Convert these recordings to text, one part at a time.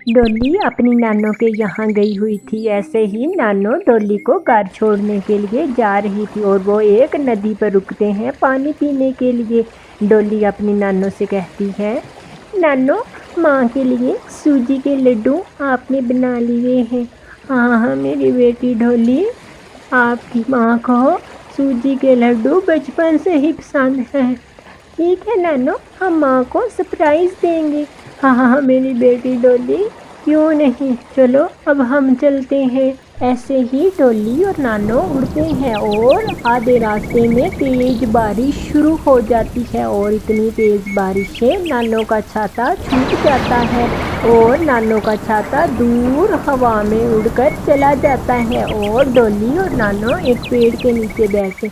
डॉली अपनी नानों के यहाँ गई हुई थी। ऐसे ही नानो डॉली को घर छोड़ने के लिए जा रही थी और वो एक नदी पर रुकते हैं पानी पीने के लिए। डॉली अपनी नानों से कहती है, नानो माँ के लिए सूजी के लड्डू आपने बना लिए हैं। हाँ हाँ मेरी बेटी डॉली, आपकी माँ को सूजी के लड्डू बचपन से ही पसंद हैं। ठीक है नानो, हम माँ को सरप्राइज़ देंगे। हाँ हाँ हाँ मेरी बेटी डॉली, क्यों नहीं, चलो अब हम चलते हैं। ऐसे ही डॉली और नानो उड़ते हैं और आधे रास्ते में तेज बारिश शुरू हो जाती है और इतनी तेज बारिश से नानो का छाता छूट जाता है और नानो का छाता दूर हवा में उड़कर चला जाता है और डॉली और नानो एक पेड़ के नीचे बैठे।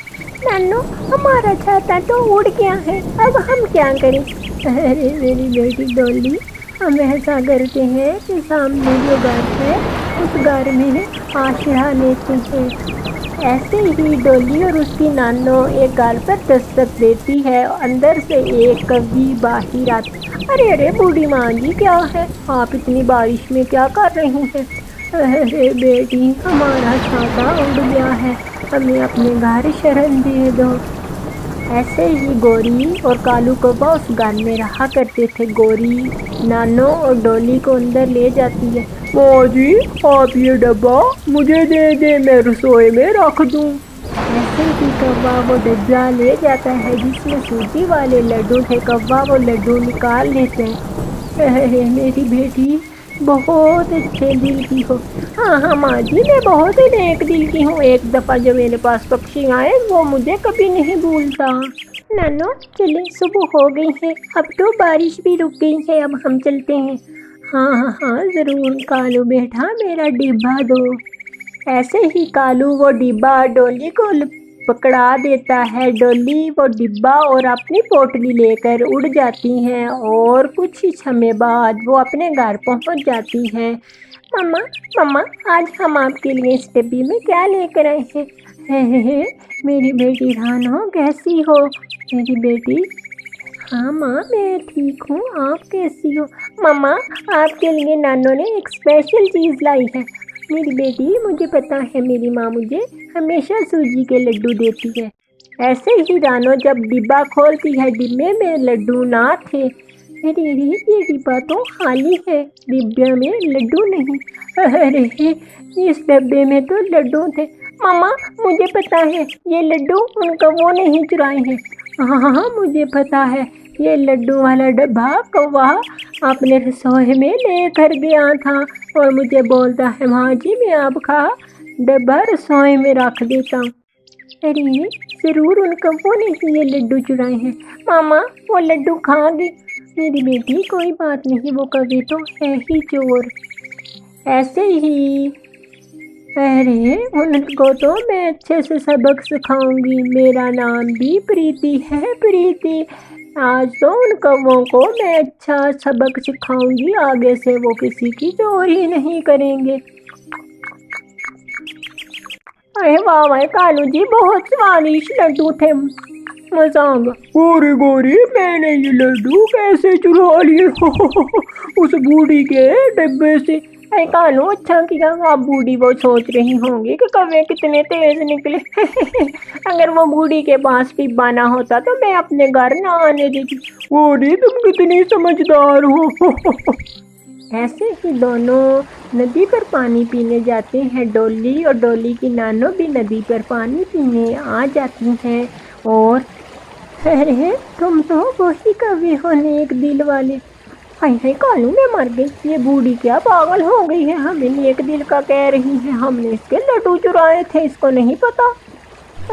नानो हमारा छाता तो उड़ गया है, अब हम क्या करें? अरे मेरी बेटी डॉली, हम ऐसा करते हैं कि सामने जो घर है उस घर में आश्रय लेते हैं। ऐसे ही डॉली और उसकी नानो एक घर पर दस्तक देती है। अंदर से एक कवि बाहर आती। अरे अरे बूढ़ी माँ जी, क्या है, आप इतनी बारिश में क्या कर रही हैं? अरे बेटी, हमारा छाता उड़ गया है, हमें अपने घर शरण दे दो। ऐसे ही गोरी और कालू कौवा उस घर में रहा करते थे। गोरी नानो और डॉली को अंदर ले जाती है। माँ जी, आप ये डब्बा मुझे दे दे, मैं रसोई में रख दूँ। ऐसे ही कौवा वो डब्बा ले जाता है जिसमें सूजी वाले लड्डू थे। कौवा वो लड्डू निकाल लेते हैं। अरे मेरी बेटी, बहुत अच्छे दिल की हो। हाँ हाँ माँ जी, मैं बहुत ही नेक दिल की हूँ। एक दफ़ा जो मेरे पास पक्षी आए वो मुझे कभी नहीं भूलता। नानो चले, सुबह हो गई है, अब तो बारिश भी रुक गई है, अब हम चलते हैं। हाँ हाँ हाँ ज़रूर कालू बेटा, मेरा डिब्बा दो। ऐसे ही कालू वो डिब्बा डॉली को पकड़ा देता है। डॉली वो डिब्बा और अपनी पोटली लेकर उड़ जाती हैं और कुछ ही समय बाद वो अपने घर पहुंच जाती हैं। मम्मा मम्मा, आज हम आपके लिए इस डिब्बी में क्या लेकर आए हैं? हे मेरी बेटी रानो, कैसी हो मेरी बेटी? हाँ माँ, मैं ठीक हूँ, आप कैसी हो? मम्मा, आपके लिए नानो ने एक स्पेशल चीज़ लाई है। मेरी बेटी, मुझे पता है मेरी माँ मुझे हमेशा सूजी के लड्डू देती है। ऐसे ही रानो जब डिब्बा खोलती है, डिब्बे में लड्डू ना थे। अरे ये डिब्बा तो खाली है, डिब्बे में लड्डू नहीं। अरे इस डब्बे में तो लड्डू थे। मम्मा, मुझे पता है ये लड्डू उन कौवों ने ही चुराए हैं। हाँ हाँ हाँ मुझे पता है, ये लड्डू वाला डब्बा कौवा अपने रसोई में लेकर गया था और मुझे बोलता है, माँ जी मैं आपका डब्बा रसोई में रख देता हूँ। अरे ज़रूर उन कौवों ने ही ये लड्डू चुराए हैं। मामा, वो लड्डू खा गई। मेरी बेटी कोई बात नहीं, वो कौवे तो है ही चोर। ऐसे ही अरे उनको तो मैं अच्छे से सबक सिखाऊंगी। मेरा नाम भी प्रीति है, प्रीति। आज तो उन कौवों को मैं अच्छा सबक सिखाऊंगी, आगे से वो किसी की चोरी नहीं करेंगे। अरे वाह वाह कालू जी, बहुत स्वादिष्ट लड्डू थे, मजा आ गया। गोरी गोरी, मैंने ये लड्डू कैसे चुरा लिए उस बूढ़ी के डब्बे से? अरे कालू, अच्छा किया, आप बूढ़ी वो सोच रही होंगी कि कौवे कितने तेज निकले अगर वो बूढ़ी के पास डिब्बा ना होता तो मैं अपने घर ना आने देती। गोरी, तुम कितनी समझदार हो ऐसे ही दोनों नदी पर पानी पीने जाते हैं। डॉली और डॉली की नानो भी नदी पर पानी पीने आ जाती हैं और अरे तुम तो वही कवि हो, नेक दिल वाले। हाय हाय कालू, मैं मर गई, ये बूढ़ी क्या पागल हो गई है, हमें नेक दिल का कह रही है, हमने इसके लड्डू चुराए थे, इसको नहीं पता।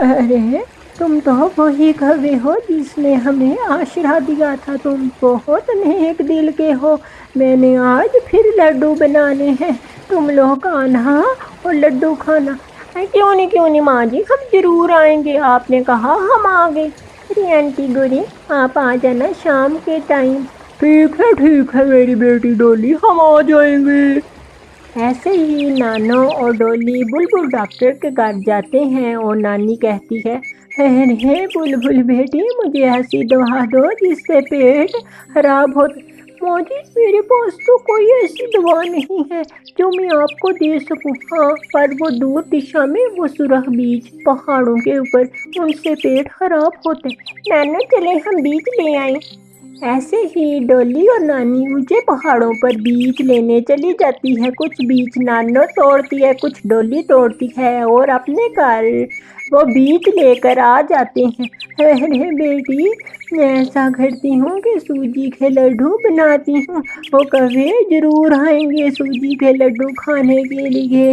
अरे तुम तो वही कवि हो जिसने हमें आश्रय दिया था, तुम बहुत नेक दिल के हो। मैंने आज फिर लड्डू बनाने हैं, तुम लोग आना और लड्डू खाना। क्यों नहीं माँ जी, हम जरूर आएंगे, आपने कहा हम आ गए। अरे आंटी गोरी, आप आ जाना शाम के टाइम। ठीक है मेरी बेटी डॉली, हम आ जाएंगे। ऐसे ही नानो और डॉली बुलबुल डॉक्टर के घर जाते हैं और नानी कहती है, हे बुलबुल बेटी, मुझे ऐसी दवा दो जिससे पेट खराब हो। माँ जी मेरे पास तो कोई ऐसी दवा नहीं है जो मैं आपको दे सकूं। हाँ, पर वो दूर दिशा में वो सुरख बीज पहाड़ों के ऊपर, उनसे पेट खराब होते। नाना चले हम बीज ले आए। ऐसे ही डोली और नानी ऊंचे पहाड़ों पर बीज लेने चली जाती है। कुछ बीज नानो तोड़ती है, कुछ डोली तोड़ती है और अपने घर वो बीज लेकर आ जाते हैं। अरे बेटी, मैं ऐसा करती हूँ कि सूजी के लड्डू बनाती हूँ, वो कभी जरूर आएंगे सूजी के लड्डू खाने के लिए।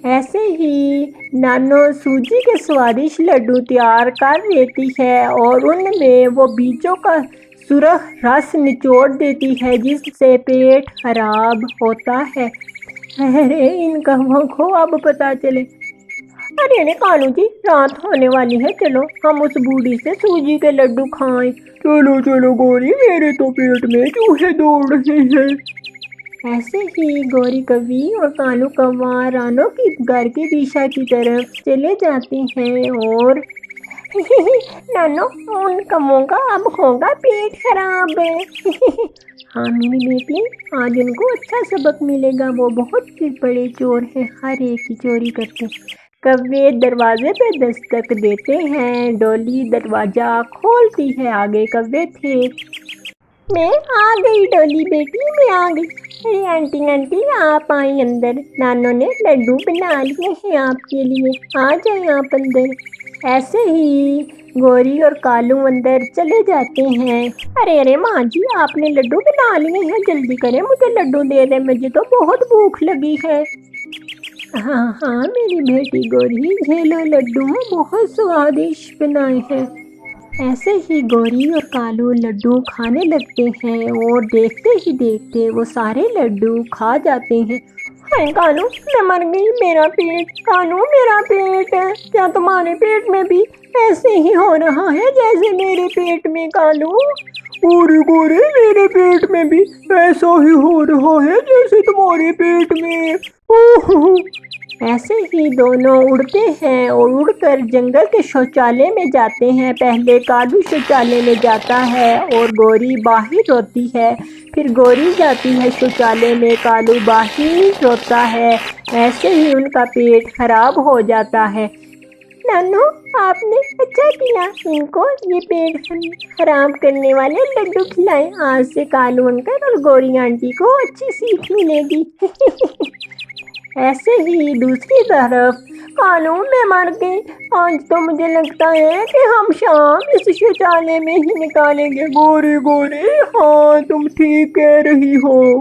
ऐसे ही नानो सूजी के स्वादिष्ट लड्डू तैयार कर लेती है और उनमें वो बीजों का सुरख रस निचोड़ देती है जिससे पेट खराब होता है। अरे इन कौवों को अब पता चले। अरे अरे कालू जी, रात होने वाली है, चलो हम उस बूढ़ी से सूजी के लड्डू खाएं। चलो चलो गौरी, मेरे तो पेट में चूहे दौड़ रहे हैं। ऐसे ही गौरी कवि और कालू कौवा रानों की घर की दिशा की तरफ चले जाते हैं और नानो, उन कमों का अब होगा पेट खराब। हाँ मेरी बेटी, आज उनको अच्छा सबक मिलेगा, वो बहुत ही बड़े चोर हैं, हर एक की चोरी करते। कव्वे दरवाजे पे दस्तक देते हैं, डोली दरवाजा खोलती है, आगे कव्वे थे। मैं आ गई डोली बेटी, मैं आ गई। अरे आंटी आंटी आप आई अंदर, नानो ने लड्डू बना लिए हैं आपके लिए, आ जाए आप अंदर। ऐसे ही गौरी और कालू अंदर चले जाते हैं। अरे अरे माँ जी, आपने लड्डू बना लिए हैं, जल्दी करें मुझे लड्डू दे दें, मुझे तो बहुत भूख लगी है। हाँ हाँ मेरी बेटी गौरी, ये लो लड्डू बहुत स्वादिष्ट बनाए हैं। ऐसे ही गौरी और कालू लड्डू खाने लगते हैं और देखते ही देखते वो सारे लड्डू खा जाते हैं। हाय कालू, मैं मर गई, मेरा पेट, कालू मेरा पेट, क्या तुम्हारे पेट में भी ऐसे ही हो रहा है जैसे मेरे पेट में? कालू गोरे गोरे, मेरे पेट में भी ऐसा ही हो रहा है जैसे तुम्हारे पेट में। ओह! ऐसे ही दोनों उड़ते हैं और उड़कर जंगल के शौचालय में जाते हैं। पहले कालू शौचालय में जाता है और गौरी बाहर रोती है, फिर गौरी जाती है शौचालय में, कालू बाहर रोता है। ऐसे ही उनका पेट खराब हो जाता है। नानू, आपने अच्छा किया इनको ये पेट खराब करने वाले लड्डू खिलाए। आज से कालू अंकल और गौरी आंटी को अच्छी सीख मिलेगी। ऐसे ही दूसरी तरफ, कालू मैं मर गई, आज तो मुझे लगता है कि हम शाम इस शौचालय में ही निकालेंगे। गोरे गोरे, हाँ तुम ठीक कह रही हो।